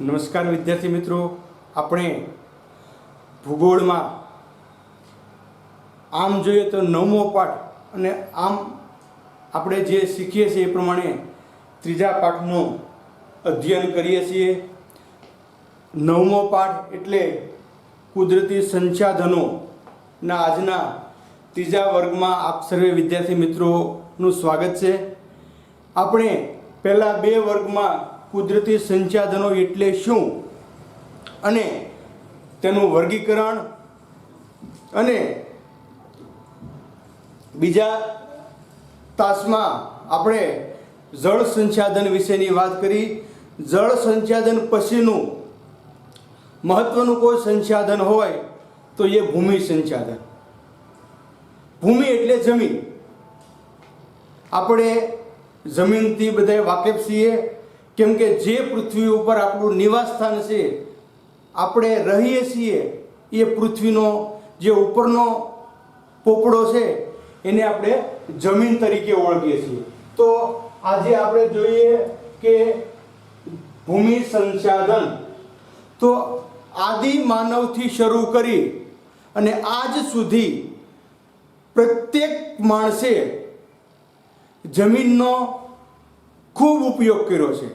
નમસ્કાર વિદ્યાર્થી મિત્રો, આપણે ભૂગોળમાં આમ જોઈએ તો 9મો પાઠ અને આમ આપણે જે શીખીએ છીએ એ પ્રમાણે ત્રીજા પાઠનું અધ્યયન કરીએ છીએ। 9મો પાઠ એટલે કુદરતી સંસાધનોના આજના ત્રીજા વર્ગમાં આપ સર્વે વિદ્યાર્થી મિત્રોનું સ્વાગત છે। આપણે પહેલા બે વર્ગમાં કુદરતી સંસાધનો એટલે શું અને તેનું વર્ગીકરણ અને બીજા તાસમાં આપણે જળ સંસાધન વિશેની વાત કરી। જળ સંસાધન પછીનું મહત્વનું કોઈ સંસાધન હોય તો એ ભૂમિ સંસાધન। ભૂમિ એટલે જમીન। આપણે જમીનથી બધા વાકેફ છીએ, કેમ કે જે પૃથ્વી ઉપર આપણું નિવાસ સ્થાન છે, આપણે રહીએ છીએ, એ પૃથ્વીનો જે ઉપરનો પોપડો છે એને આપણે જમીન તરીકે ઓળખીએ છીએ। તો આજે આપણે જોઈએ કે ભૂમિ સંસાધન તો આદિ માનવથી શરૂ કરી અને આજ સુધી પ્રત્યેક માણસે જમીનનો ખૂબ ઉપયોગ કર્યો છે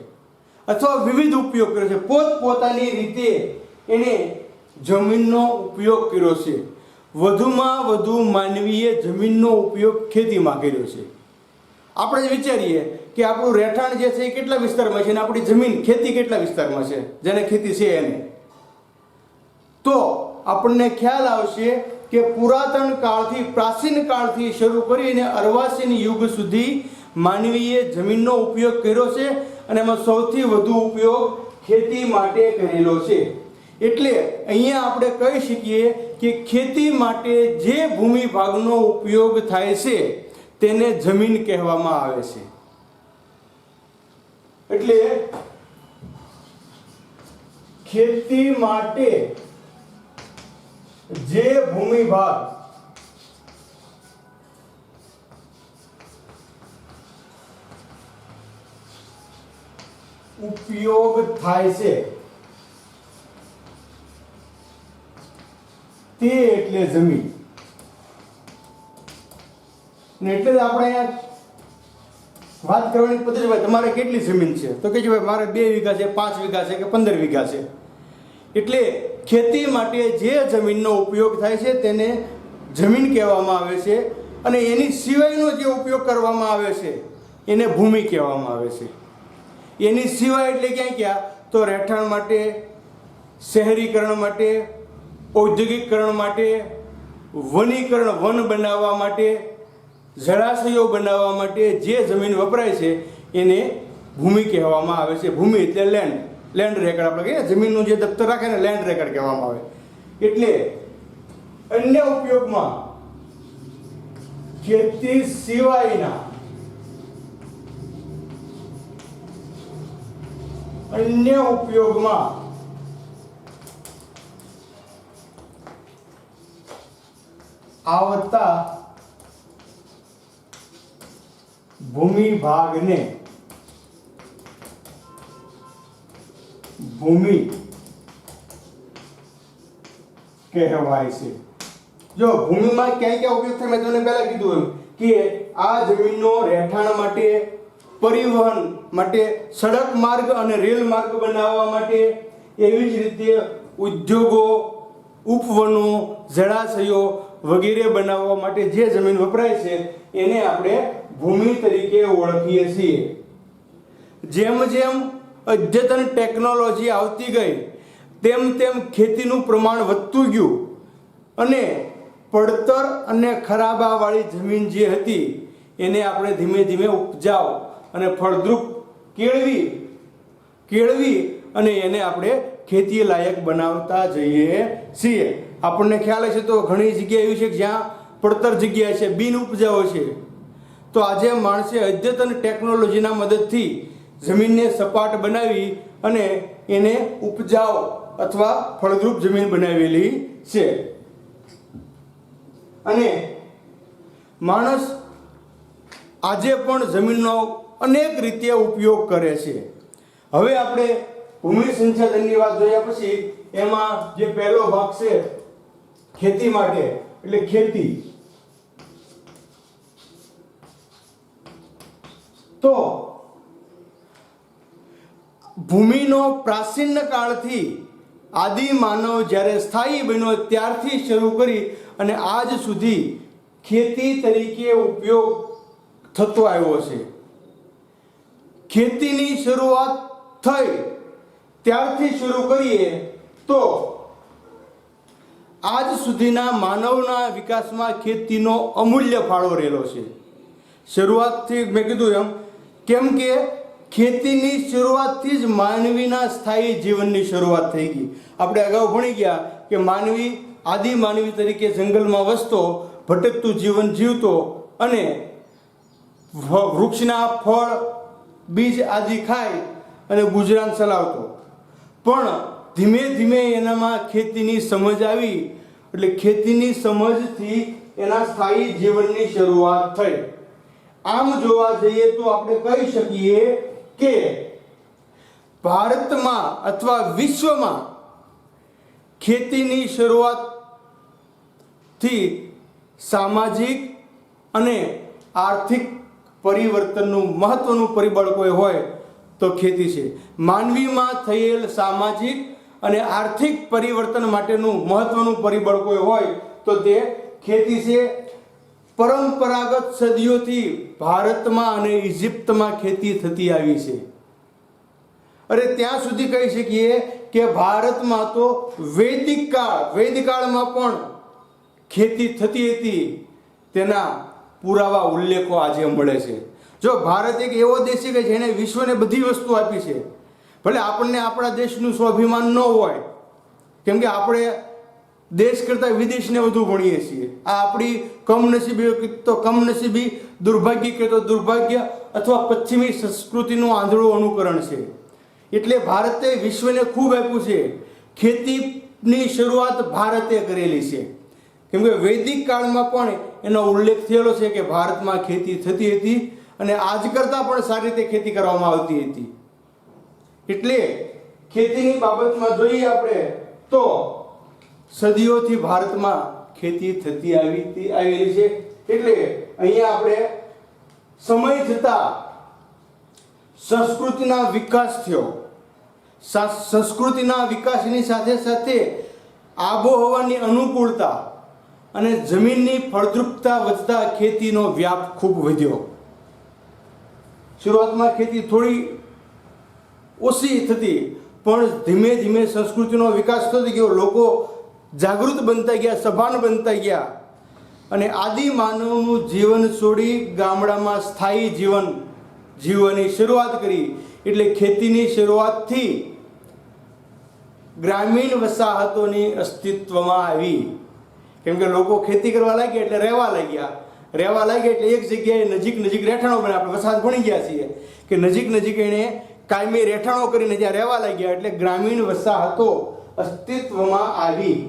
અથવા વિવિધ ઉપયોગ કર્યો છે। પોતપોતાની રીતે એને જમીનનો ઉપયોગ કર્યો છે। વધુમાં વધુ માનવીએ જમીનનો ઉપયોગ ખેતીમાં કર્યો છે। આપણે વિચારીએ કે આપણું રહેઠાણ જે છે એ કેટલા વિસ્તારમાં છે અને આપણી જમીન ખેતી કેટલા વિસ્તારમાં છે, જેને ખેતી છે એને, તો આપણને ખ્યાલ આવશે કે પુરાતન કાળથી, પ્રાચીન કાળથી શરૂ કરીને અર્વાચીન યુગ સુધી માનવીએ જમીનનો ઉપયોગ કર્યો છે અને એમાં સૌથી વધુ ઉપયોગ ખેતી માટે કરેલો છે। એટલે અહીંયા આપણે કહી શકીએ કે ખેતી માટે જે ભૂમિ ભાગનો ઉપયોગ થાય છે તેને જમીન કહેવામાં આવે છે। એટલે ખેતી માટે જે ભૂમિ ભાગ ઉપયોગ થાય છે તે એટલે જમીન। ને એટલે જ આપણે અહીંયા વાત કરવાની પદ્ધતિ હોય, તમારે કેટલી જમીન છે તો કે ભાઈ મારે 2 વીઘા છે, 5 વીઘા છે કે 15 વીઘા છે। એટલે ખેતી માટે જે જમીનનો ઉપયોગ થાય છે તેને જમીન કહેવામાં આવે છે અને એની સિવાયનો જે ઉપયોગ કરવામાં આવે છે એને ભૂમિ કહેવામાં આવે છે। એની સિવાય એટલે ક્યાં ક્યાં તો રહેઠાણ માટે, શહેરીકરણ માટે, ઔદ્યોગિકરણ માટે, વનીકરણ, વન બનાવવા માટે, જળાશયો બનાવવા માટે જે જમીન વપરાય છે એને ભૂમિ કહેવામાં આવે છે। ભૂમિ એટલે લેન્ડ, લેન્ડ રેકર્ડ આપણે કહીએ, જમીનનું જે દફતર રાખે ને લેન્ડ રેકર્ડ કહેવામાં આવે। એટલે અન્ય ઉપયોગમાં ખેતી સિવાયના અન્ય ઉપયોગમાં આવતા ભૂમિ ભાગને ભૂમિ કહેવાય છે। જો ભૂમિમાં ક્યાં ક્યાં ઉપયોગ થાય મેં તમને પહેલા કીધું એમ કે આ જમીનનો રહેઠાણ માટે, પરિવહન માટે, સડક માર્ગ અને રેલ માર્ગ બનાવવા માટે, એવી જ રીતે ઉદ્યોગો, ઉપવનો, જળાશયો વગેરે બનાવવા માટે જે જમીન વપરાય છે એને આપણે ભૂમિ તરીકે ઓળખીએ છીએ। જેમ જેમ અદ્યતન ટેકનોલોજી આવતી ગઈ તેમ તેમ ખેતીનું પ્રમાણ વધતું ગયું અને પડતર અને ખરાબાવાળી જમીન જે હતી એને આપણે ધીમે ધીમે ઉપજાવ અને ફળદ્રુપ કેળવી અને એને આપણે ખેતી લાયક બનાવતા જઈએ છીએ। આપણને ખ્યાલ હશે તો ઘણી જગ્યા એવી છે કે જ્યાં પડતર જગ્યા છે, બિન ઉપજાઓ છે, તો આજે માણસે અદ્યતન ટેકનોલોજીના મદદથી જમીનને સપાટ બનાવી અને એને ઉપજાઉ અથવા ફળદ્રુપ જમીન બનાવેલી છે। અને માણસ આજે પણ જમીનનો અનેક રીતે ઉપયોગ કરે છે। હવે આપણે ભૂમિ સંસાધનની વાત જોયા પછી એમાં જે પહેલો ભાગ છે ખેતી માટે એટલે ખેતી. તો ભૂમિનો પ્રાચીન કાળથી આદિ માનવ જ્યારે સ્થાયી બન્યો ત્યારથી શરૂ કરી અને આજ સુધી ખેતી તરીકે ઉપયોગ થતો આવ્યો છે. ખેતીની શરૂઆત થઈ ત્યારથી શરૂ કરીએ તો આજ સુધીના માનવના વિકાસમાં ખેતીનો અમૂલ્ય ફાળો રહેલો છે. શરૂઆતથી મેં કીધું એમ, કેમ કે ખેતીની શરૂઆતથી જ માનવીના સ્થાયી જીવનની શરૂઆત થઈ ગઈ. આપણે અગાઉ ભણી ગયા કે માનવી આદિ માનવી તરીકે જંગલમાં વસતો, ભટકતું જીવન જીવતો અને વૃક્ષના ફળ બીજ આદિ ખાઈ અને ગુજરાન ચલાવતો. પણ ધીમે ધીમે એનામાં ખેતીની સમજ આવી, એટલે ખેતીની સમજથી એના સ્થાયી જીવનની શરૂઆત થઈ. આમ જોવા જઈએ તો આપણે કહી શકીએ કે ભારતમાં અથવા વિશ્વમાં ખેતીની શરૂઆતથી સામાજિક અને આર્થિક પરિવર્તનનું મહત્વનું પરિબળ કોઈ હોય તો ખેતી છે. માનવીમાં થયેલ સામાજિક અને આર્થિક પરિવર્તન માટેનું મહત્વનું પરિબળ કોઈ હોય તો તે ખેતી છે. પરંપરાગત સદીઓથી ભારતમાં અને ઇજિપ્તમાં ખેતી થતી આવી છે. અરે ત્યાં સુધી કહી શકીએ કે ભારતમાં તો વેદકાળમાં પણ ખેતી થતી હતી. તેના પુરાવા ઉલ્લેખો આજે મળે છે. જો ભારત એક એવો દેશ છે કે જેણે વિશ્વને બધી વસ્તુ આપી છે, ભલે આપણને આપણા દેશનું સ્વાભિમાન ન હોય, કેમ કે આપણે દેશ કરતાં વિદેશને વધુ ભણીએ છીએ. આ આપણી કમનસીબી તો કમનસીબી, દુર્ભાગ્ય કે તો દુર્ભાગ્ય અથવા પશ્ચિમી સંસ્કૃતિનું આંધળું અનુકરણ છે. એટલે ભારતે વિશ્વને ખૂબ આપ્યું છે. ખેતીની શરૂઆત ભારતે કરેલી છે, કેમ કે વૈદિક કાળમાં પણ એનો ઉલ્લેખ થયેલો છે કે ભારતમાં ખેતી થતી હતી અને આજ કરતાં પણ સારી રીતે ખેતી કરવામાં આવતી હતી. એટલે ખેતીની બાબતમાં જોઈએ આપણે તો સદીઓથી ભારતમાં ખેતી થતી આવેલી છે. એટલે અહીંયા આપણે સમય જતાં સંસ્કૃતિના વિકાસ થયો. સંસ્કૃતિના વિકાસની સાથે સાથે આબોહવાની અનુકૂળતા અને જમીનની ફળદ્રુપતા વધતા ખેતીનો વ્યાપ ખૂબ વધ્યો. શરૂઆતમાં ખેતી થોડી ઓછી થતી, પણ ધીમે ધીમે સંસ્કૃતિનો વિકાસ થતો ગયો. લોકો જાગૃત બનતા ગયા, સભાન બનતા ગયા અને આદિ માનવનું જીવન છોડી ગામડામાં સ્થાયી જીવન જીવવાની શરૂઆત કરી. એટલે ખેતીની શરૂઆતથી ગ્રામીણ વસાહતોની અસ્તિત્વમાં આવી. કેમ કે લોકો ખેતી કરવા લાગ્યા એટલે રહેવા લાગ્યા એટલે એક જગ્યાએ નજીક રહેઠાણો બને. આપણે વસાહત ભણી ગયા છીએ કે નજીક એણે કાયમી રહેઠાણો કરીને ત્યાં રહેવા લાગ્યા, એટલે ગ્રામીણ વસાહતો અસ્તિત્વમાં આવી.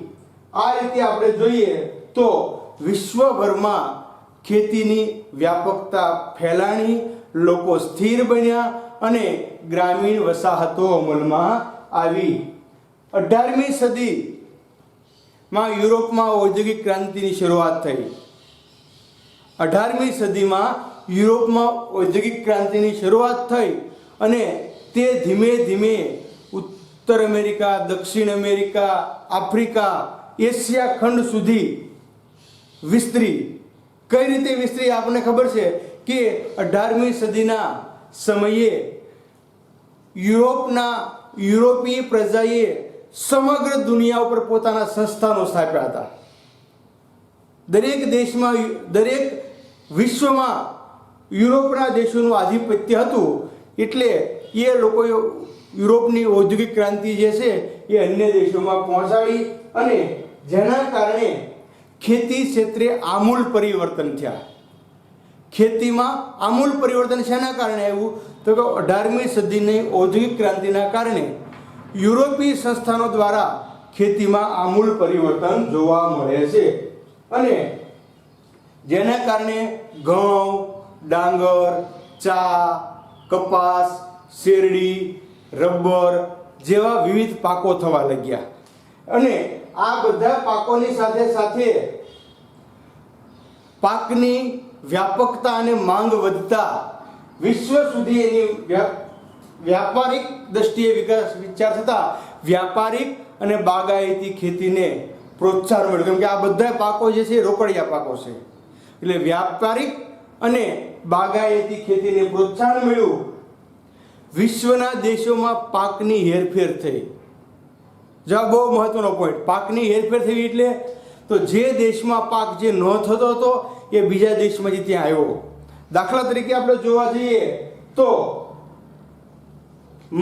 આ રીતે આપણે જોઈએ તો વિશ્વભરમાં ખેતીની વ્યાપકતા ફેલાણી, લોકો સ્થિર બન્યા અને ગ્રામીણ વસાહતો અમલમાં આવી. 18મી સદીમાં યુરોપમાં ઔદ્યોગિક ક્રાંતિની શરૂઆત થઈ. 18મી સદીમાં યુરોપમાં ઔદ્યોગિક ક્રાંતિની શરૂઆત થઈ અને તે ધીમે ધીમે ઉત્તર અમેરિકા, દક્ષિણ અમેરિકા, આફ્રિકા, એશિયા ખંડ સુધી વિસ્તરી. કઈ રીતે વિસ્તરી આપણને ખબર છે કે 18મી સદીના સમયે યુરોપીય પ્રજાએ સમગ્ર દુનિયા ઉપર પોતાના સંસ્થાનો સ્થાપ્યા હતા. દરેક વિશ્વમાં યુરોપના દેશોનું આધિપત્ય હતું. એટલે એ લોકો યુરોપની ઔદ્યોગિક ક્રાંતિ જે છે એ અન્ય દેશોમાં પહોંચાડી અને જેના કારણે ખેતી ક્ષેત્રે આમૂલ પરિવર્તન થયા. ખેતીમાં આમૂલ પરિવર્તન શેના કારણે આવ્યું તો કે 18મી સદીની ઔદ્યોગિક ક્રાંતિના કારણે યુરોપીય સંસ્થાનો દ્વારા ખેતીમાં આમૂલ પરિવર્તન જોવા મળે છે અને જેના કારણે ઘઉં, ડાંગર, ચા, કપાસ, શેરડી, રબર, જેવા વિવિધ પાકો થવા લાગ્યા. અને આ બધા પાકોની સાથે સાથે પાકની વ્યાપકતા અને માંગ વધતા વિશ્વ સુધી એની વ્યાપારિક દ્રષ્ટિએ વિચાર થતા વ્યાપારિક અને બાગાયતી ખેતીને પ્રોત્સાહન મળ્યું. કેમ કે આ બધા પાકો જે છે એ રોકડિયા પાકો છે, એટલે વ્યાપારિક અને બાગાયતી ખેતીને પ્રોત્સાહન મળ્યું. વિશ્વના દેશોમાં પાકની હેરફેર થઈ. જો બહુ મહત્વનો પોઈન્ટ, પાકની હેરફેર થઈ એટલે તો જે દેશમાં પાક જે ન થતો હતો એ બીજા દેશમાંથી ત્યાં આવ્યો. દાખલા તરીકે આપણે જોવા જઈએ તો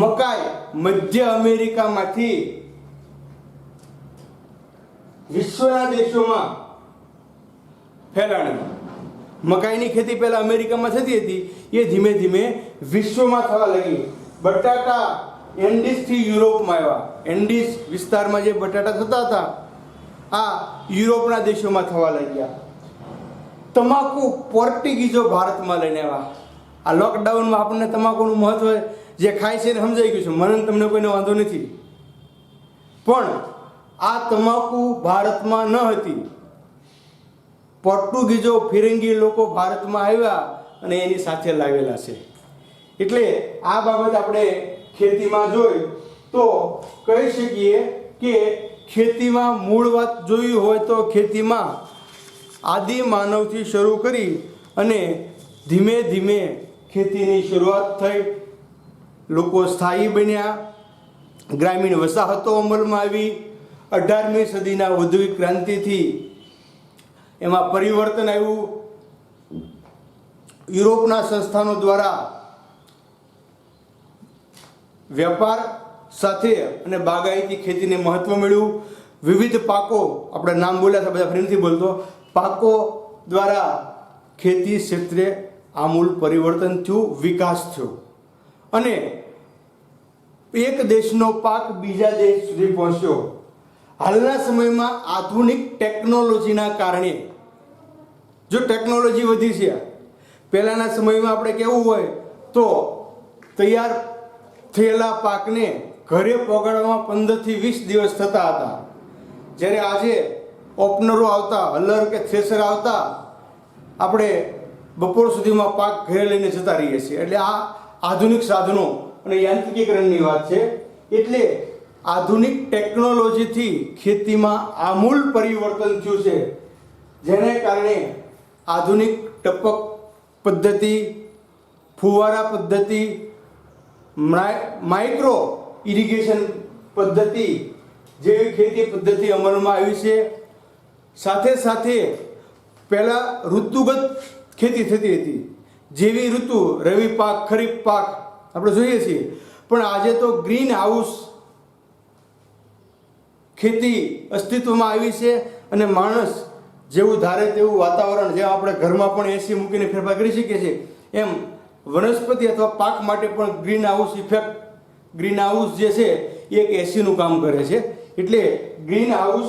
મકાઈ મધ્ય અમેરિકામાંથી વિશ્વના દેશોમાં ફેલાણી. મકાઈની ખેતી પહેલા અમેરિકામાં થતી હતી, એ ધીમે ધીમે વિશ્વમાં થવા લાગી. બટાટા એન્ડીઝથી યુરોપમાં આવ્યા. એન્ડીઝ વિસ્તારમાં જે બટાટા થતા હતા આ યુરોપના દેશોમાં થવા લાગ્યા. તમાકુ પોર્ટુગીઝો ભારતમાં લઈને આવ્યા. આ લોકડાઉનમાં આપણને તમાકુનું મહત્વ જે ખાય છે એને સમજાઈ ગયું છે, મને તમને કોઈને વાંધો નથી. પણ આ તમાકુ ભારતમાં ન હતી. પોર્ટુગીઝો ફિરંગી લોકો ભારતમાં આવ્યા અને એની સાથે લાવેલા છે. એટલે આ બાબત આપણે ખેતીમાં જોઈ તો કહી શકીએ કે ખેતીમાં મૂળ વાત જોઈ હોય તો ખેતીમાં આદિ માનવથી શરૂ કરી અને ધીમે ધીમે ખેતીની શરૂઆત થઈ. લોકો સ્થાયી બન્યા, ગ્રામીણ વસાહતો અમલમાં આવી. 18મી સદીના ઔદ્યોગિક ક્રાંતિથી એમાં પરિવર્તન આવ્યું. યુરોપના સંસ્થાનો દ્વારા વેપાર સાથે અને બાગાયતી ખેતીને મહત્વ મળ્યું. વિવિધ પાકો, આપણે નામ બોલ્યા હતા, બધા ફરી નથી બોલતો, પાકો દ્વારા ખેતી ક્ષેત્રે આમૂલ પરિવર્તન થયું, વિકાસ થયો. અને એક દેશનો પાક બીજા દેશ સુધી પહોંચ્યો. હાલના સમયમાં આધુનિક ટેકનોલોજીના કારણે જો ટેકનોલોજી વધી છે, પહેલાંના સમયમાં આપણે કેવું હોય તો તૈયાર થયેલા પાકને ઘરે પહોંચાડવામાં 15 થી 20 દિવસ થતા હતા. જ્યારે આજે ઓપનરો આવતા, હલર કે થ્રેસર આવતા, આપણે બપોર સુધીમાં પાક ઘરે લઈને જતા રહીએ છીએ. એટલે આ આધુનિક સાધનો અને યાંત્રિકીકરણની વાત છે. એટલે આધુનિક ટેકનોલોજીથી ખેતીમાં આમૂલ પરિવર્તન થયું છે, જેને કારણે આધુનિક ટપક પદ્ધતિ, ફુવારા પદ્ધતિ, માઇક્રો ઇરિગેશન પદ્ધતિ જેવી ખેતી પદ્ધતિ અમલમાં આવી છે. સાથે સાથે પહેલાં ઋતુગત ખેતી થતી હતી, જેવી ઋતુ રવિ પાક, ખરીફ પાક આપણે જોઈએ છીએ. પણ આજે તો ગ્રીન હાઉસ ખેતી અસ્તિત્વમાં આવી છે અને માણસ જેવું ધારે તેવું વાતાવરણ, જેમ આપણે ઘરમાં પણ એસી મૂકીને ફેરફાર કરી શકીએ છીએ, એમ વનસ્પતિ અથવા પાક માટે પણ green house effect, green house જે છે એ એક એસીનું કામ કરે છે. એટલે ગ્રીન હાઉસ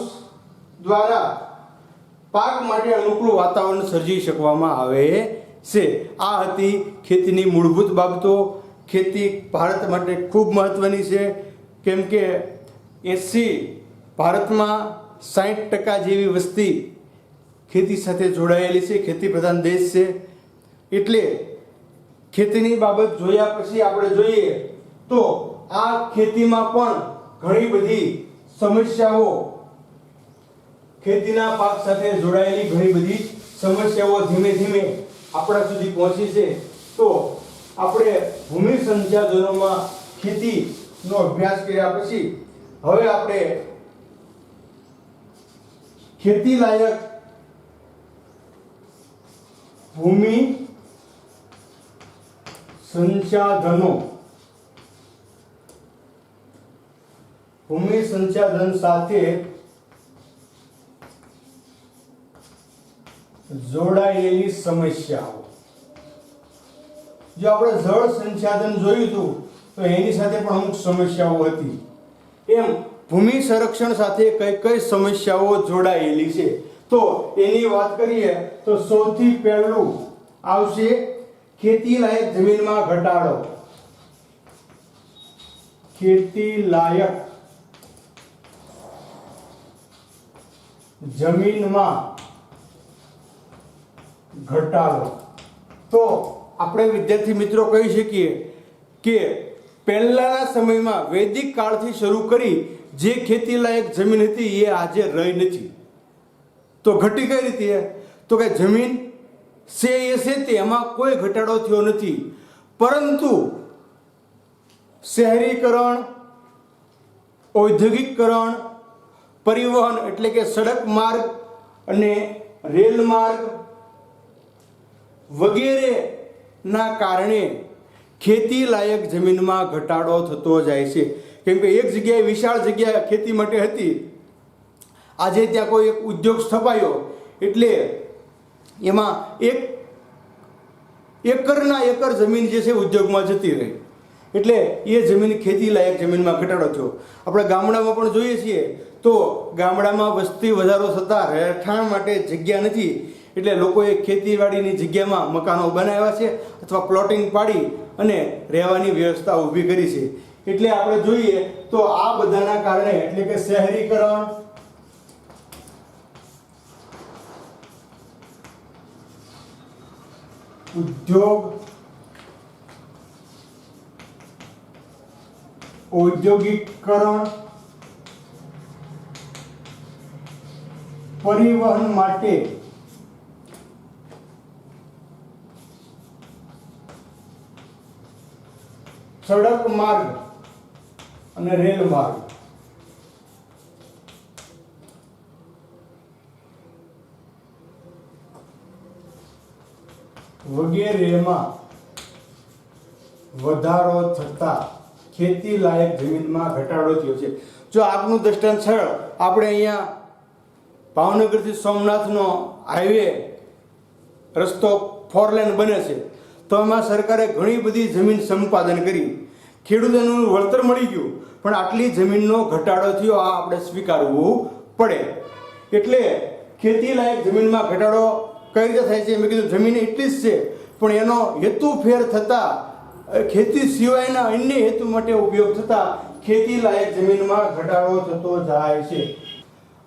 દ્વારા પાક માટે અનુકૂળ વાતાવરણ સર્જી શકવામાં આવે છે. આ હતી ખેતીની મૂળભૂત બાબતો. ખેતી ભારત માટે ખૂબ મહત્ત્વની છે, કેમ કે ભારતમાં 60% જેવી વસ્તી ખેતી સાથે જોડાયેલી છે. ખેતી પ્રધાન દેશ છે. એટલે ખેતીની બાબત જોયા પછી આપણે જોઈએ તો આ ખેતીમાં પણ ઘણી બધી સમસ્યાઓ, ખેતીના પાક સાથે જોડાયેલી ઘણી બધી સમસ્યાઓ ધીમે ધીમે આપણા સુધી પહોંચી છે. તો આપણે ભૂમિ સંસાધનોમાં ખેતીનો અભ્યાસ કર્યા પછી હવે આપણે ખેતી લાયક ભૂમિ સંસાધન સાથે જોડાયેલી સમસ્યાઓ. જો આપણે જળ સંસાધન જોયું હતું તો એની સાથે પણ અમુક સમસ્યાઓ હતી. એમ ભૂમિ સંરક્ષણ સાથે કઈ કઈ સમસ્યાઓ જોડાયેલી છે તો એની વાત કરીએ તો સૌથી પહેલું આવશે ખેતી લાયક જમીનમાં ઘટાડો. ખેતી લાયક જમીનમાં ઘટાડો. તો આપણે વિદ્યાર્થી મિત્રો કહી શકીએ કે પહેલાના સમયમાં વૈદિક કાળથી શરૂ કરી જે ખેતી લાયક જમીન હતી એ આજે રહી નથી. તો ઘટી કઈ રીતે? તો કે જમીન છે એ છે તે એમાં કોઈ ઘટાડો થયો નથી, પરંતુ શહેરીકરણ, ઔદ્યોગિકરણ, પરિવહન એટલે કે સડક માર્ગ અને રેલ માર્ગ વગેરેના કારણે ખેતી લાયક જમીનમાં ઘટાડો થતો જાય છે. કેમ કે એક જગ્યાએ વિશાળ જગ્યા ખેતી માટે હતી, આજે ત્યાં કોઈ એક ઉદ્યોગ સ્થપાયો એટલે એમાં એકરના એકર જમીન જે છે ઉદ્યોગમાં જતી રહી, એટલે એ જમીન ખેતી લાયક જમીનમાં ઘટાડો થયો. આપણે ગામડામાં પણ જોઈએ છીએ તો ગામડામાં વસ્તી વધારો થતાં રહેઠાણ માટે જગ્યા નથી, એટલે લોકોએ ખેતીવાડીની જગ્યામાં મકાનો બનાવ્યા છે અથવા પ્લોટિંગ પાડી અને રહેવાની વ્યવસ્થા ઊભી કરી છે. એટલે આપણે જોઈએ તો આ બધાના કારણે એટલે કે શહેરીકરણ, ઉદ્યોગ, ઔદ્યોગિકરણ, પરિવહન માટે સડક માર્ગ અને રેલ માર્ગ વગેરેમાં વધારો થતા ખેતી લાયક જમીનમાં ઘટાડો થયો છે. જો આપનું દ્રષ્ટાંત સરળ, આપણે અહીંયા ભાવનગરથી સોમનાથનો હાઈવે રસ્તો 4 લેન બને છે, તો એમાં સરકારે ઘણી બધી જમીન સંપાદન કરી, ખેડૂતોનું વળતર મળી ગયું, પણ આટલી જમીનનો ઘટાડો થયો આ આપણે સ્વીકારવું પડે. એટલે ખેતી લાયક જમીનમાં ઘટાડો કઈ રીતે થાય છે? મેં કીધું જમીન એટલી જ છે, પણ એનો હેતુ ફેર થતાં ખેતી સિવાયના અન્ય હેતુ માટે ઉપયોગ થતાં ખેતી લાયક જમીનમાં ઘટાડો થતો જાય છે.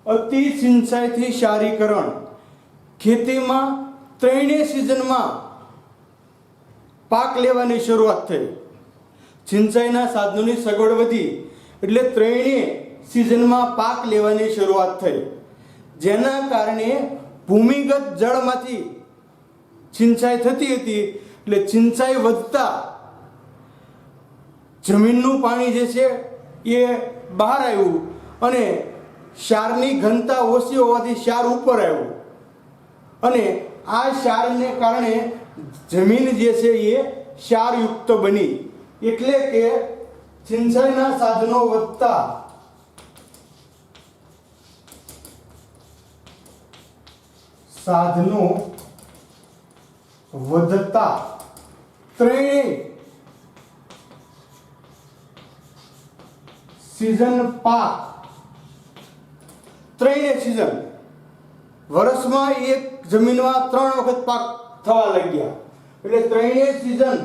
અતિ સિંચાઈથી ક્ષારીકરણ, ખેતીમાં ત્રણેય સિઝનમાં પાક લેવાની શરૂઆત થઈ, સિંચાઈના સાધનોની સગવડ વધી એટલે ત્રણેય સિઝનમાં પાક લેવાની શરૂઆત થઈ, જેના કારણે ભૂમિગત જળમાંથી સિંચાઈ થતી હતી. એટલે સિંચાઈ વધતા જમીનનું પાણી જે છે એ બહાર આવ્યું અને ક્ષારની ઘનતા ઓછી હોવાથી ક્ષાર ઉપર આવ્યું, અને આ ક્ષારને કારણે જમીન જે છે એ ક્ષારયુક્ત બની. એટલે કે સિંચાઈના સાધનો વધતા ત્રણેય સિઝન પાક, ત્રણેય સિઝન વર્ષમાં એક જમીનમાં 3 વખત પાક થવા લાગ્યા, એટલે ત્રણેય સિઝન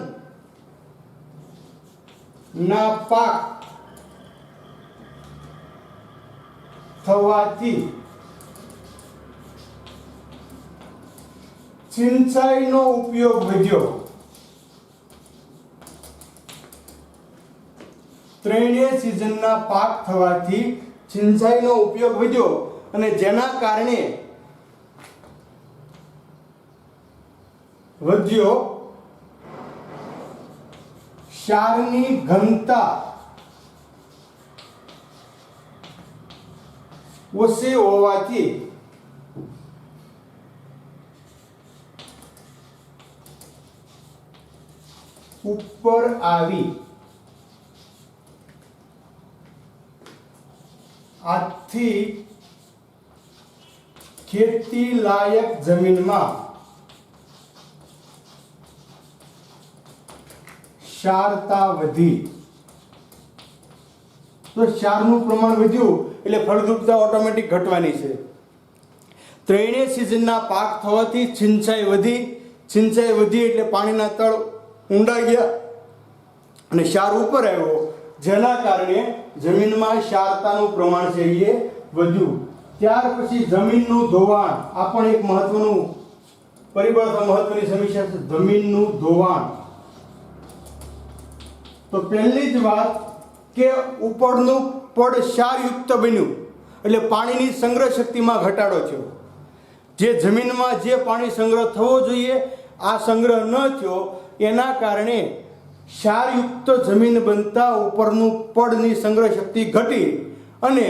ના પાક થવાથી સિંચાઈનો ઉપયોગ વધ્યો. ત્રણેય સિઝનના પાક થવાથી સિંચાઈનો ઉપયોગ વધ્યો, અને જેના કારણે વધ્યો ક્ષારની ઘનતા ઓછી હોવાથી ઉપર આવી. આથી ખેતી લાયક જમીનમાં ક્ષારતા વધી. તો ક્ષારનું પ્રમાણ વધ્યું એટલે ફળદ્રુપતા ઓટોમેટિક ઘટવાની છે. ત્રણેય સિઝનના પાક થવાથી સિંચાઈ વધી એટલે પાણીના તળ ઊંડા ગયા અને ક્ષાર ઉપર આવ્યો, જેના કારણે જમીનમાં ક્ષારતાનું પ્રમાણ છે એ વધ્યું. ત્યાર પછી જમીનનું ધોવાણ, આ પણ એક મહત્વનું પરિબળ અથવા મહત્વની સમીક્ષા છે. જમીનનું ધોવાણ, તો પહેલી જ વાત કે ઉપરનું પડ ક્ષારયુક્ત બન્યું એટલે પાણીની સંગ્રહ શક્તિમાં ઘટાડો થયો. જે જમીનમાં જે પાણી સંગ્રહ થવો જોઈએ આ સંગ્રહ ન થયો, એના કારણે ક્ષારયુક્ત જમીન બનતા ઉપરનું પડની સંગ્રહ શક્તિ ઘટી અને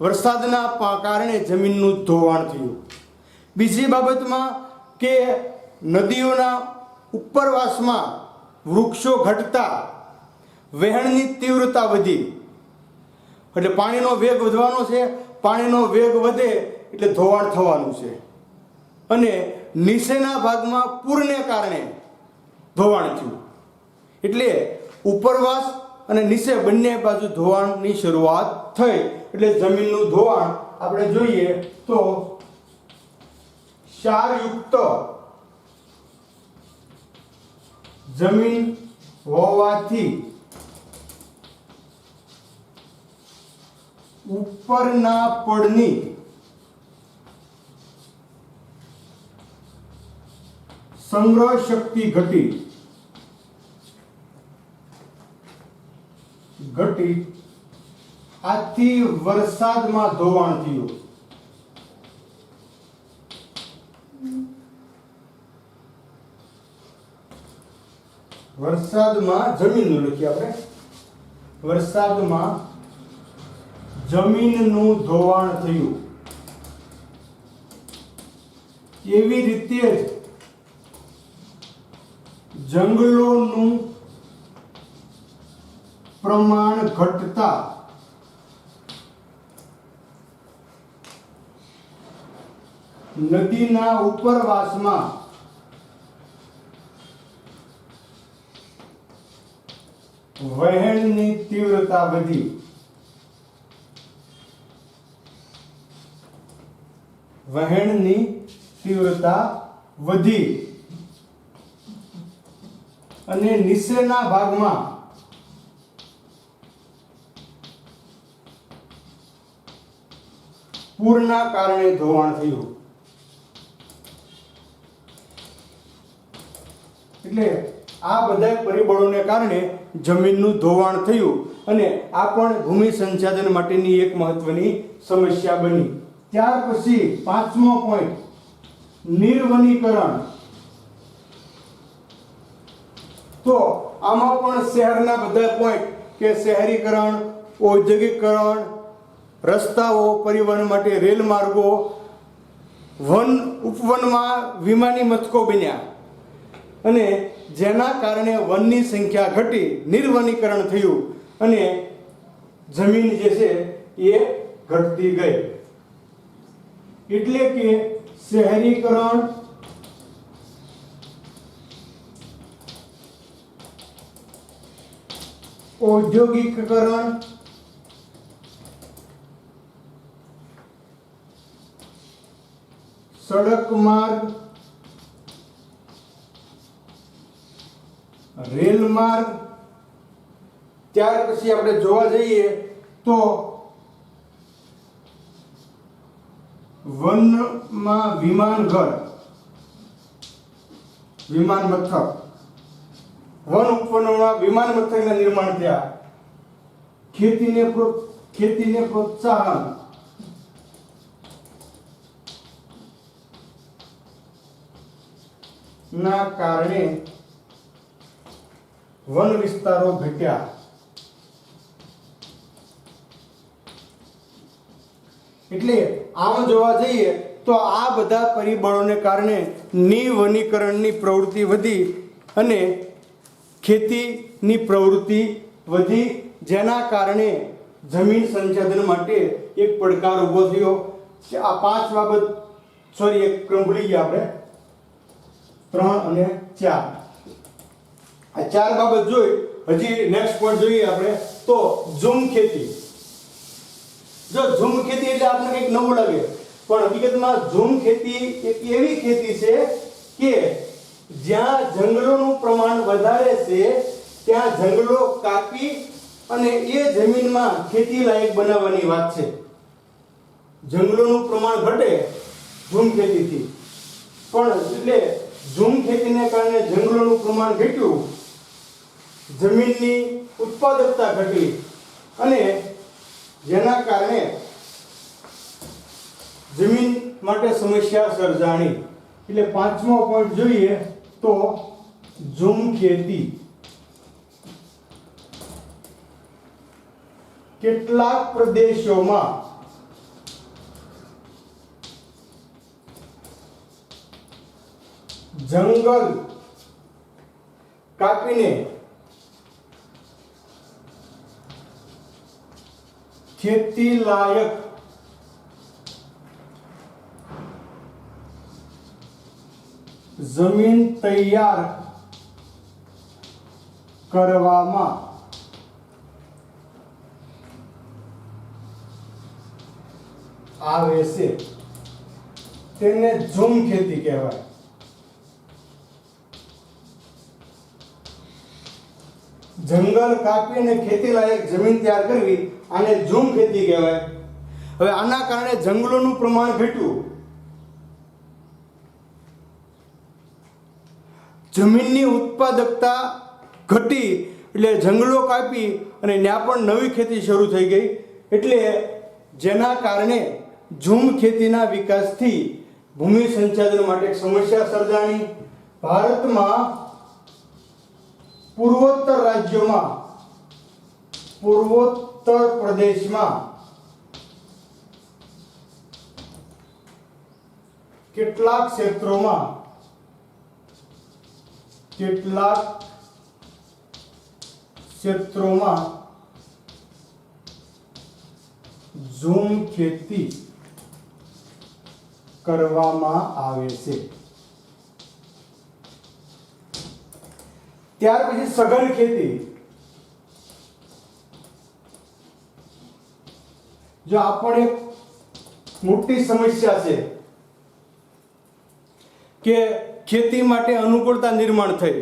વરસાદના કારણે જમીનનું ધોવાણ થયું. બીજી બાબતમાં કે નદીઓના ઉપરવાસમાં વૃક્ષો ઘટતા વહેણની તીવ્રતા વધી, એટલે પાણીનો વેગ વધવાનો છે. પાણીનો વેગ વધે એટલે ધોવાણ થવાનું છે. અને નીચેના ભાગમાં પૂરને કારણે ધોવાણ થયું. એટલે ઉપરવાસ અને નીચે બંને બાજુ ધોવાણની શરૂઆત થઈ. એટલે જમીનનું ધોવાણ આપણે જોઈએ તો ક્ષારયુક્ત જમીન હોવાથી ઉપરના પડની સંગ્રહ શક્તિ ઘટી આથી વરસાદમાં ધોવાણ થયું. વરસાદમાં જમીનનું લખીએ આપણે. વરસાદમાં જમીનનું ધોવાણ થયું. એવી રીતે જ જંગલોનું પ્રમાણ ઘટતા નદીના ઉપરવાસમાં વહેણની તીવ્રતા વધી. વહેણની તીવ્રતા વધી અને નીચેના ભાગમાં પૂરના કારણે ધોવાણ થયું. એટલે આ બધા પરિબળોને કારણે જમીનનું ધોવાણ થયું અને આ પણ ભૂમિ સંસાધન માટેની એક મહત્વની સમસ્યા બની. ત્યાર પછી પાંચમો પોઈન્ટ, નિર્વનીકરણ. તો આમાં પણ શહેરના બધા પોઈન્ટ કે શહેરીકરણ, ઔદ્યોગિકરણ, રસ્તાઓ, પરિવહન માટે રેલ માર્ગો, વન ઉપવનમાં વિમાની મથકો બન્યા અને જેના કારણે વનની સંખ્યા ઘટી, નિર્વનીકરણ થયું અને જમીન જે છે એ ઘટતી ગઈ. એટલે કે શહેરીકરણ, ઔદ્યોગિકરણ, સડક માર્ગ, રેલ માર્ગ, ત્યાર પછી આપણે જોવા જઈએ તો વનમાં વિમાનઘર, વિમાન મથક, વન ઉપવનોમાં વિમાન મથકના નિર્માણ થયા. ખેતીને પ્રોત્સાહન, ના કારણે વન વિસ્તારો ઘટ્યા. એટલે આમ જોવા જઈએ તો આ બધા પરિબળોને કારણે નિવનીકરણની પ્રવૃત્તિ વધી અને ખેતીની પ્રવૃત્તિ વધી, જેના કારણે જમીન સંસાધન માટે એક પડકાર ઊભો થયો. આ પાંચ બાબત, સોરી એક ક્રમ ભૂલી ગયા આપણે, 3 અને 4. આ 4 બાબત જોઈ. હજી નેક્સ્ટ પોઈન્ટ જોઈએ આપણે તો ઝૂમ ખેતી. જો ઝૂમ ખેતી એટલે આપણે કંઈક નવું લાગે, પણ હકીકતમાં ઝૂમ ખેતી એક એવી ખેતી છે કે જ્યાં જંગલોનું પ્રમાણ વધારે છે ત્યાં જંગલો કાપી અને એ જમીનમાં ખેતી લાયક બનાવવાની વાત છે. જંગલોનું પ્રમાણ ઘટે ઝૂમ ખેતીથી, પણ એટલે ઝૂમ ખેતીને કારણે જંગલોનું પ્રમાણ ઘટ્યું, જમીનની ઉત્પાદકતા ઘટી અને જેના કારણે જમીન માટે સમસ્યા સર્જાણી. એટલે પાંચમો પોઈન્ટ જોઈએ તો ઝૂમ ખેતી. કેટલાક પ્રદેશોમાં જંગલ કાપીને ખેતી લાયક જમીન તૈયાર કરવામાં આવે છે, તેને ઝૂમ ખેતી કહેવાય. જંગલ કાપીને ખેતી લાયક જમીન તૈયાર કરવી આને ઝૂમ ખેતી કહેવાય. હવે આના કારણે જંગલોનું પ્રમાણ ઘટ્યું, જમીનની ઉત્પાદકતા ઘટી, એટલે જંગલો કાપી અને ત્યાં પણ નવી ખેતી શરૂ થઈ ગઈ. એટલે જેના કારણે ઝૂમ ખેતીના વિકાસથી ભૂમિ સંસાધન માટે એક સમસ્યા સર્જાણી. ભારતમાં પૂર્વોત્તર રાજ્યોમાં, પૂર્વોત્તર પ્રદેશમાં કેટલાક ક્ષેત્રોમાં ઝૂમ ખેતી કરવામાં આવે છે. ત્યાર પછી સઘન ખેતી. જો આપણે એક મોટી સમસ્યા છે કે ખેતી માટે અનુકૂળતા નિર્માણ થઈ.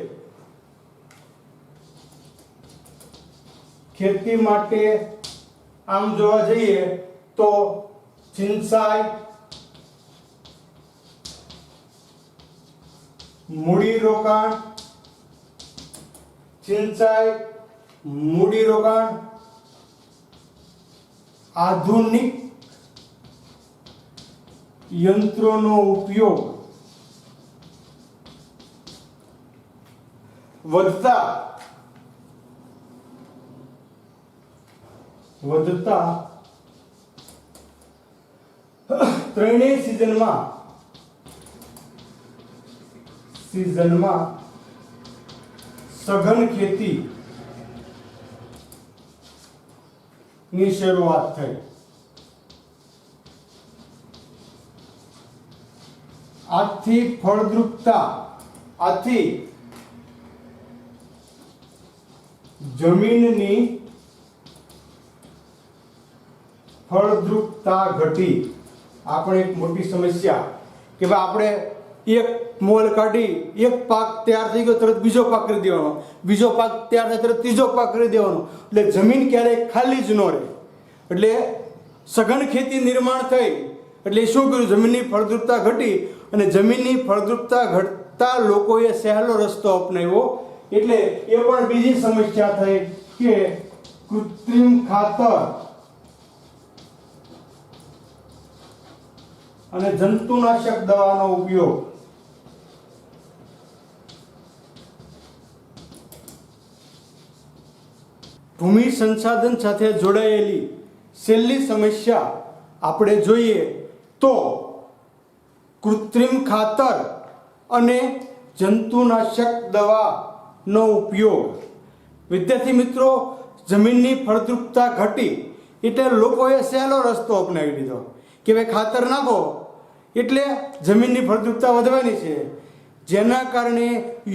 ખેતી માટે આમ જોવા જઈએ તો સિંચાઈ, મૂડીરોકાણ, આધુનિક યંત્રોનો ઉપયોગ, વધતા ત્રણેય સિઝનમાં સઘન ખેતી ની શરૂઆત થઈ. આથી જમીનની ફળદ્રુપતા ઘટી. આપણે એક મોટી સમસ્યા કે ભાઈ આપણે એક મોલ કાઢી, એક પાક તૈયાર થઈ ગયો તરત બીજો પાક કરી દેવાનો, બીજો પાક તૈયાર થાય તરત ત્રીજો પાક કરી દેવાનો, એટલે જમીન ક્યારેય ખાલી જ ન રહે. એટલે સઘન ખેતી નિર્માણ થઈ એટલે શું કર્યું, જમીનની ફળદ્રુપતા ઘટી અને જમીનની ફળદ્રુપતા ઘટતા લોકોએ સહેલો રસ્તો અપનાવ્યો. એટલે એ પણ બીજી સમસ્યા થઈ કે કૃત્રિમ ખાતર અને જંતુનાશક દવાનો ઉપયોગ. ભૂમિ સંસાધન સાથે જોડાયેલી છેલ્લી સમસ્યા આપણે જોઈએ તો કૃત્રિમ ખાતર અને જંતુનાશક દવાનો ઉપયોગ. વિદ્યાર્થી મિત્રો, જમીનની ફળદ્રુપતા ઘટી એટલે લોકોએ સહેલો રસ્તો અપનાવી લીધો કે ભાઈ ખાતર નાખો એટલે જમીનની ફળદ્રુપતા વધવાની છે, જેના કારણે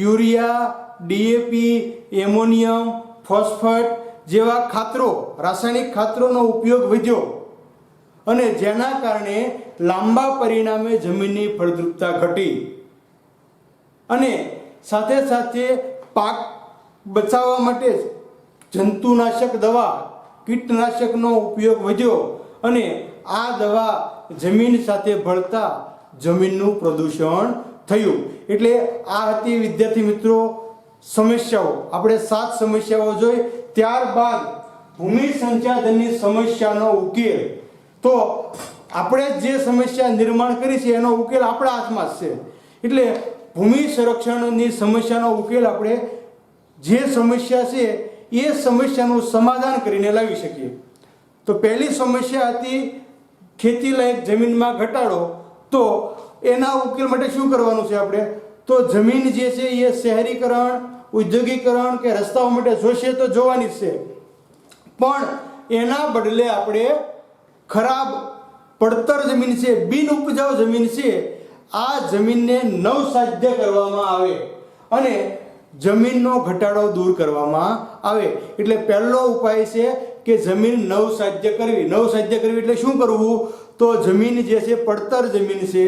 યુરિયા, ડીએપી, એમોનિયમ, ફોસ્ફેટ જેવા ખાતરો, રાસાયણિક ખાતરોનો ઉપયોગ વધ્યો અને જેના કારણે લાંબા પરિણામે જમીનની ફળદ્રુપતા ઘટી અને સાથે સાથે પાક બચાવવા માટે જંતુનાશક દવા કીટનાશકનો ઉપયોગ વધ્યો અને આ દવા જમીન સાથે ભળતા જમીનનું પ્રદૂષણ થયું. એટલે આ હતી વિદ્યાર્થી મિત્રો સમસ્યાઓ. આપણે 7 સમસ્યાઓ જોઈ. ત્યારબાદ ભૂમિ સંસાધનની સમસ્યાનો ઉકેલ. તો આપણે જે સમસ્યા નિર્માણ કરી છે એનો ઉકેલ આપણા હાથમાં જ છે. એટલે ભૂમિ સંરક્ષણની સમસ્યાનો ઉકેલ આપણે જે સમસ્યા છે એ સમસ્યાનું સમાધાન કરીને લાવી શકીએ. તો પહેલી સમસ્યા હતી ખેતીલાયક જમીનમાં ઘટાડો. તો એના ઉકેલ માટે શું કરવાનું છે આપણે? તો જમીન જે છે એ શહેરીકરણ, ઔદ્યોગિકરણ કે રસ્તાઓ માટે જોશે તો જોવાની જ છે, પણ એના બદલે આપણે ખરાબ પડતર જમીન છે, બિન ઉપજાઉ જમીન છે, આ જમીનને નવસાધ્ય કરવામાં આવે અને જમીનનો ઘટાડો દૂર કરવામાં આવે. એટલે પહેલો ઉપાય છે કે જમીન નવસાધ્ય કરવી. નવસાધ્ય કરવી એટલે શું કરવું? તો જમીન જે છે પડતર જમીન છે,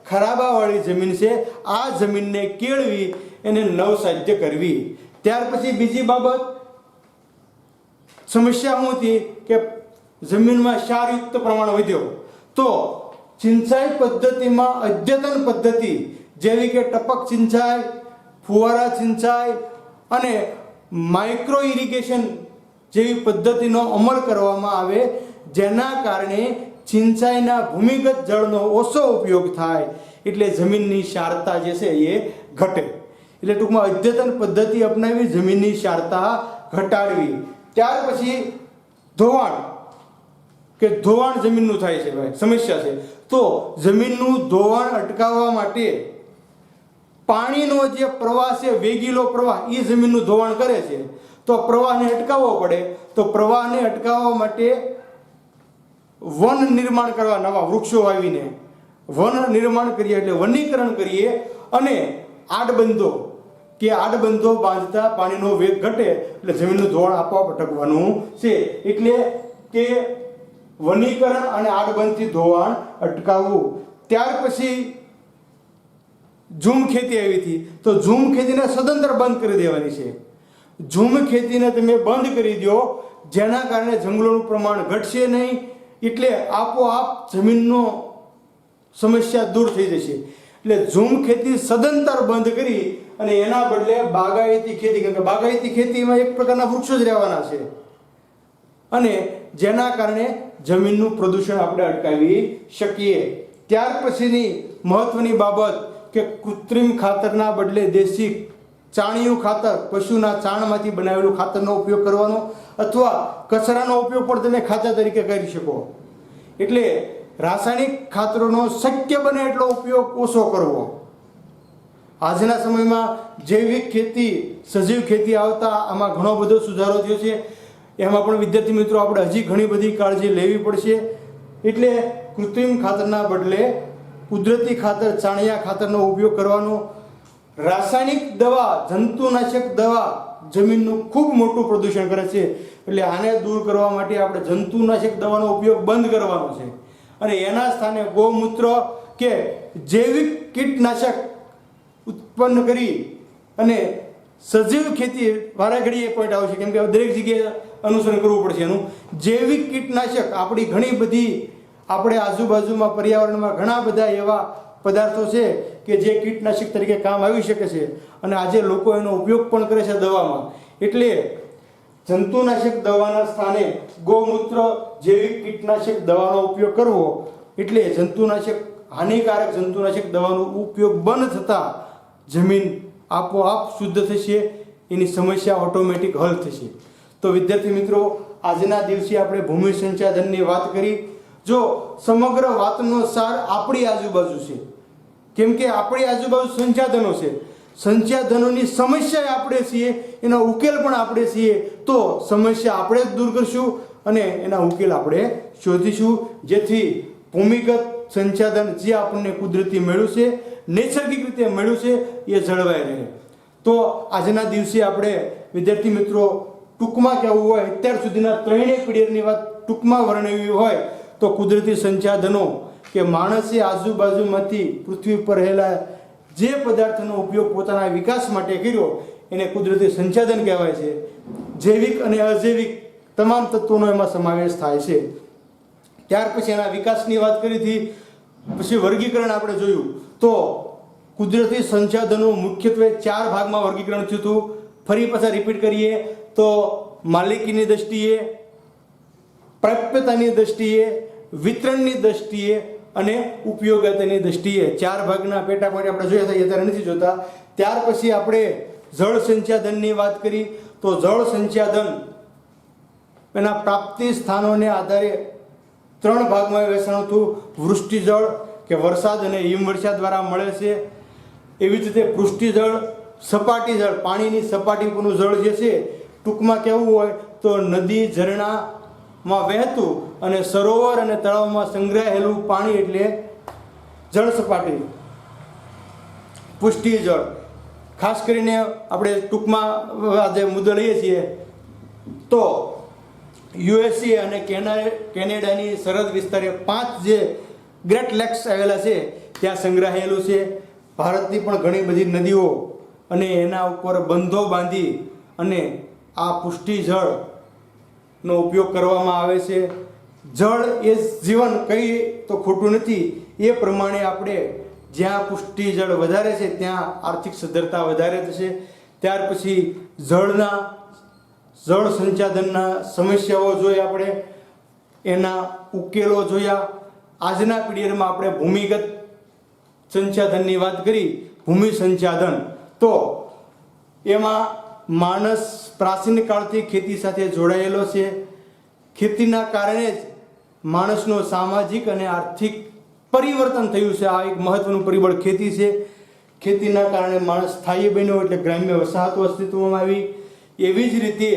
ખરાબાવાળી જમીન છે, આ જમીનને કેળવી એને નવસાધ્ય કરવી. ત્યાર પછી બીજી બાબત સમસ્યા શું હતી કે જમીનમાં ક્ષારયુક્ત પ્રમાણ વધ્યો. તો સિંચાઈ પદ્ધતિમાં અદ્યતન પદ્ધતિ જેવી કે ટપક સિંચાઈ, ફુવારા સિંચાઈ અને માઇક્રો ઇરિગેશન જેવી પદ્ધતિનો અમલ કરવામાં આવે, જેના કારણે સિંચાઈના ભૂમિગત જળનો ઓછો ઉપયોગ થાય, એટલે જમીનની ક્ષારતા જે છે એ ઘટે. એટલે ટૂંકમાં અદ્યતન પદ્ધતિ અપનાવી જમીનની ક્ષારતા ઘટાડવી. ત્યાર પછી ધોવાણ કે ધોવાણ જમીનનું થાય છે ભાઈ, સમસ્યા છે. તો જમીનનું ધોવાણ અટકાવવા માટે પાણીનો જે પ્રવાહ છે, વેગીલો પ્રવાહ, એ જમીનનું ધોવાણ કરે છે. તો પ્રવાહને અટકાવવો પડે. તો પ્રવાહને અટકાવવા માટે વન નિર્માણ કરવા, નવા વૃક્ષો વાવીને વન નિર્માણ કરીએ એટલે વનીકરણ કરીએ અને આડબંધો બાંધતા પાણીનો વેગ ઘટે એટલે જમીનનું ધોવાણ આપોઆપ અટકવાનું છે. એટલે કે વનીકરણ અને આડબંધથી ધોવાણ અટકાવવું. ત્યાર પછી ઝૂમ ખેતી આવી હતી. તો ઝૂમ ખેતીને સદંતર બંધ કરી દેવાની છે. ઝૂમ ખેતીને તમે બંધ કરી દો, જેના કારણે જંગલોનું પ્રમાણ ઘટશે નહીં, એટલે આપોઆપ જમીનનો સમસ્યા દૂર થઈ જશે. એટલે ઝૂમ ખેતી સદંતર બંધ કરી અને એના બદલે બાગાયતી ખેતી, કારણ કે બાગાયતી ખેતીમાં એક પ્રકારના વૃક્ષો જ રહેવાના છે અને જેના કારણે જમીનનું પ્રદૂષણ આપણે અટકાવી શકીએ. ત્યાર પછીની મહત્વની બાબત કે કૃત્રિમ ખાતરના બદલે દેશી ચાણિયું ખાતર, પશુના ચાણમાંથી બનાવેલું ખાતરનો ઉપયોગ કરવાનો, અથવા કચરાનો ઉપયોગ પણ તમે ખાતર તરીકે કરી શકો. એટલે રાસાયણિક ખાતરોનો શક્ય બને એટલો ઉપયોગ ઓછો કરવો. આજના સમયમાં જૈવિક ખેતી, સજીવ ખેતી આવતા આમાં ઘણો બધો સુધારો થયો છે. એમાં પણ વિદ્યાર્થી મિત્રો આપણે હજી ઘણી બધી કાળજી લેવી પડશે. એટલે કૃત્રિમ ખાતરના બદલે કુદરતી ખાતર, ચાણિયા ખાતરનો ઉપયોગ કરવાનો. રાસાયણિક દવા, જંતુનાશક દવા જમીનનું ખૂબ મોટું પ્રદૂષણ કરે છે, એટલે આને દૂર કરવા માટે આપણે જંતુનાશક દવાનો ઉપયોગ બંધ કરવાનો છે અને એના સ્થાને ગૌમૂત્ર કે જૈવિક કીટનાશક ઉત્પન્ન કરી અને સજીવ ખેતી વારે ઘડીએ પોઈન્ટ આવશે, કેમ કે દરેક જગ્યાએ અનુસરણ કરવું પડશે એનું. જૈવિક કીટનાશક આપણી ઘણી બધી, આપણે આજુબાજુમાં પર્યાવરણમાં ઘણા બધા એવા પદાર્થો છે કે જે કીટનાશક તરીકે કામ આવી શકે છે અને આજે લોકો એનો ઉપયોગ પણ કરે છે દવામાં. એટલે જંતુનાશક દવાના સ્થાને ગૌમૂત્ર, જૈવિક કીટનાશક દવાનો ઉપયોગ કરવો. એટલે હાનિકારક જંતુનાશક દવાનો ઉપયોગ બંધ થતાં જમીન આપોઆપ શુદ્ધ થશે, એની સમસ્યા ઓટોમેટિક હલ થશે. તો વિદ્યાર્થી મિત્રો, આજના દિવસે આપણે ભૂમિ સંસાધનની વાત કરી. જો સમગ્ર વાતનો સાર આપણી આજુબાજુ છે, કેમ કે આપણી આજુબાજુ સંસાધનો છે, સંસાધનોની સમસ્યા આપણે છીએ, એનો ઉકેલ પણ આપણે છીએ. તો સમસ્યા આપણે જ દૂર કરશું અને એના ઉકેલ આપણે શોધીશું, જેથી ભૂમિગત સંસાધન જે આપણને કુદરતી મળ્યું છે, નૈસર્ગિક રીતે મળ્યું છે, એ જળવાઈ રહે. તો આજના દિવસે આપણે વિદ્યાર્થી મિત્રો ટૂંકમાં કહેવું હોય, અત્યાર સુધીના ત્રણેય પીરિયડની વાત ટૂંકમાં વર્ણવી હોય તો કુદરતી સંસાધનો કે માણસે આજુબાજુમાંથી પૃથ્વી પર રહેલા જે પદાર્થનો ઉપયોગ પોતાના વિકાસ માટે કર્યો એને કુદરતી સંસાધન કહેવાય છે. જૈવિક અને અજૈવિક તમામ તત્વોનો એમાં સમાવેશ થાય છે. ત્યાર પછી એના વિકાસની વાત કરી હતી. પછી વર્ગીકરણ આપણે જોયું તો કુદરતી સંસાધનો મુખ્યત્વે 4 ભાગમાં વર્ગીકરણ થયું હતું. ફરી પાછા રિપીટ કરીએ તો માલિકીની દ્રષ્ટિએ, પ્રાપ્યતાની દ્રષ્ટિએ, વિતરણની દ્રષ્ટિએ અને ઉપયોગિતાની દ્રષ્ટિએ 4 ભાગના પેટા પોઈન્ટ આપણે જોયા હતા, અત્યારે નથી જોતા. ત્યાર પછી આપણે જળ સંસાધનની વાત કરી તો જળ સંસાધન એના પ્રાપ્તિ સ્થાનોને આધારે 3 ભાગમાં વહેંચાણું હતું. વૃષ્ટિજળ કે વરસાદ અને હિમવર્ષા દ્વારા મળે છે. એવી જ રીતે પૃષ્ટિજળ, સપાટી જળ, પાણીની સપાટી પરનું જળ જે છે, ટૂંકમાં કહેવું હોય તો નદી, ઝરણામાં વહેતું અને સરોવર અને તળાવમાં સંગ્રહાયેલું પાણી એટલે જળ સપાટી. પુષ્ટિજળ ખાસ કરીને આપણે ટૂંકમાં આજે મુદ્દો લઈએ છીએ તો યુએસએ અને કેનેડાની સરહદ વિસ્તારે 5 જે ગ્રેટ લેક્સ આવેલા છે ત્યાં સંગ્રહાયેલું છે. ભારતની પણ ઘણી બધી નદીઓ અને એના ઉપર બંધો બાંધી અને આ પુષ્ટિજળનો ઉપયોગ કરવામાં આવે છે. જળ એ જીવન કંઈ તો ખોટું નથી. એ પ્રમાણે આપણે જ્યાં પુષ્ટિજળ વધારે છે ત્યાં આર્થિક સદ્ધરતા વધારે થશે. ત્યાર પછી જળ સંસાધનના સમસ્યાઓ જોઈ આપણે, એના ઉકેલો જોયા. આજના પીરિયડમાં આપણે ભૂમિગત સંસાધનની વાત કરી, ભૂમિ સંસાધન, તો એમાં માણસ પ્રાચીન કાળથી ખેતી સાથે જોડાયેલો છે. ખેતીના કારણે જ માણસનો સામાજિક અને આર્થિક પરિવર્તન થયું છે. આ એક મહત્વનું પરિબળ ખેતી છે. ખેતીના કારણે માણસ સ્થાયી બન્યો એટલે ગ્રામ્ય વસાહતો અસ્તિત્વમાં આવી. એવી જ રીતે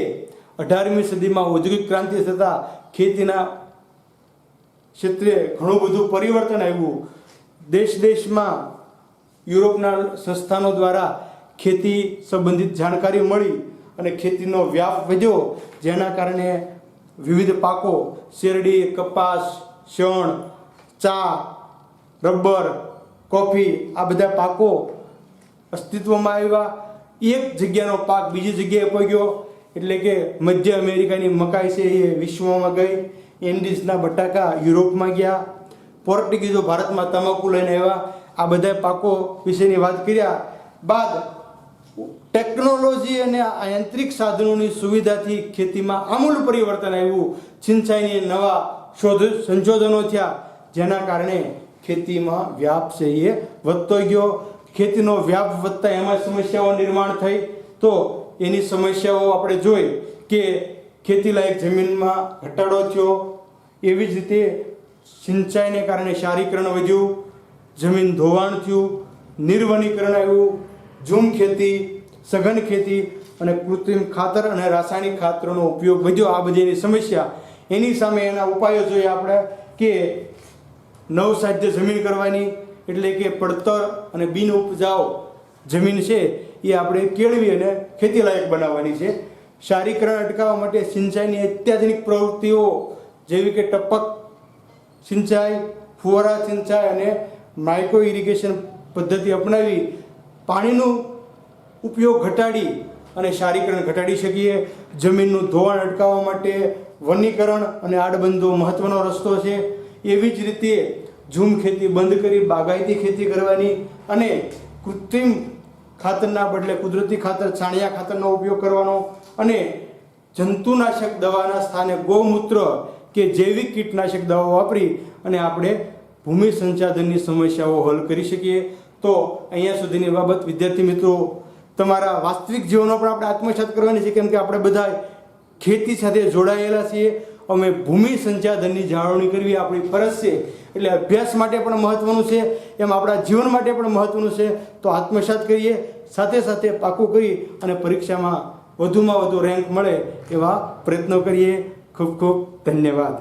18મી સદીમાં ઔદ્યોગિક ક્રાંતિ થતાં ખેતીના ક્ષેત્રે ઘણું બધું પરિવર્તન આવ્યું. દેશમાં યુરોપના સંસ્થાનો દ્વારા ખેતી સંબંધિત જાણકારી મળી અને ખેતીનો વ્યાપ વધ્યો, જેના કારણે વિવિધ પાકો શેરડી, કપાસ, શણ, ચા, રબર, કોફી આ બધા પાકો અસ્તિત્વમાં આવ્યા. એક જગ્યાનો પાક બીજી જગ્યાએ પહોંચ્યો એટલે કે મધ્ય અમેરિકાની મકાઈ છે એ વિશ્વમાં ગઈ, એન્ડીઝના બટાકા યુરોપમાં ગયા, પોર્ટુગીઝો ભારતમાં તમાકુ લઈને આવ્યા. આ બધા પાકો વિશેની વાત કર્યા બાદ ટેકનોલોજી અને યાંત્રિક સાધનોની સુવિધાથી ખેતીમાં આમૂલ પરિવર્તન આવ્યું. સિંચાઈની નવા સંશોધનો થયા, જેના કારણે ખેતીમાં વ્યાપ છે એ વધતો ગયો. ખેતીનો વ્યાપ વધતા એમાં સમસ્યાઓ નિર્માણ થઈ. તો એની સમસ્યાઓ આપણે જોઈ કે ખેતીલાયક જમીનમાં ઘટાડો થયો. એવી જ રીતે સિંચાઈને કારણે ક્ષારીકરણ વધ્યું, જમીન ધોવાણ થયું, નિર્વનીકરણ આવ્યું, ઝૂમ ખેતી, સઘન ખેતી અને કૃત્રિમ ખાતર અને રાસાયણિક ખાતરોનો ઉપયોગ વધ્યો. આ બધીની સમસ્યા. એની સામે એના ઉપાયો જોઈએ આપણે કે નવસાધ્ય જમીન કરવાની, એટલે કે પડતર અને બિન ઉપજાઉ જમીન છે એ આપણે કેળવી અને ખેતીલાયક બનાવવાની છે. ક્ષારીકરણ અટકાવવા માટે સિંચાઈની અત્યાધુનિક પ્રવૃત્તિઓ જેવી કે ટપક સિંચાઈ, ફુવારા સિંચાઈ અને માઇક્રો ઇરિગેશન પદ્ધતિ અપનાવી પાણીનો ઉપયોગ ઘટાડી અને ક્ષારીકરણ ઘટાડી શકીએ. જમીનનું ધોવાણ અટકાવવા માટે વનીકરણ અને આડબંધો મહત્વનો રસ્તો છે. એવી જ રીતે ઝૂમ ખેતી બંધ કરી બાગાયતી ખેતી કરવાની અને કૃત્રિમ ખાતરના બદલે કુદરતી ખાતર, છાણિયા ખાતરનો ઉપયોગ કરવાનો અને જંતુનાશક દવાના સ્થાને ગૌમૂત્ર કે જૈવિક કીટનાશક દવાઓ વાપરી અને આપણે ભૂમિ સંસાધનની સમસ્યાઓ હલ કરી શકીએ. તો અહીંયા સુધીની બાબત વિદ્યાર્થી મિત્રો તમારા વાસ્તવિક જીવનો પણ આપણે આત્મસાત કરવાની છે, કેમ કે આપણે બધા ખેતી સાથે જોડાયેલા છીએ. અમે ભૂમિ સંસાધનની જાળવણી કરવી આપણી ફરજ છે, એટલે અભ્યાસ માટે પણ મહત્વનું છે, એમ આપણા જીવન માટે પણ મહત્વનું છે. તો આત્મસાત કરીએ, સાથે સાથે પાકું કરી અને પરીક્ષામાં વધુમાં વધુ રેન્ક મળે એવા પ્રયત્નો કરીએ. ખૂબ ખૂબ ધન્યવાદ.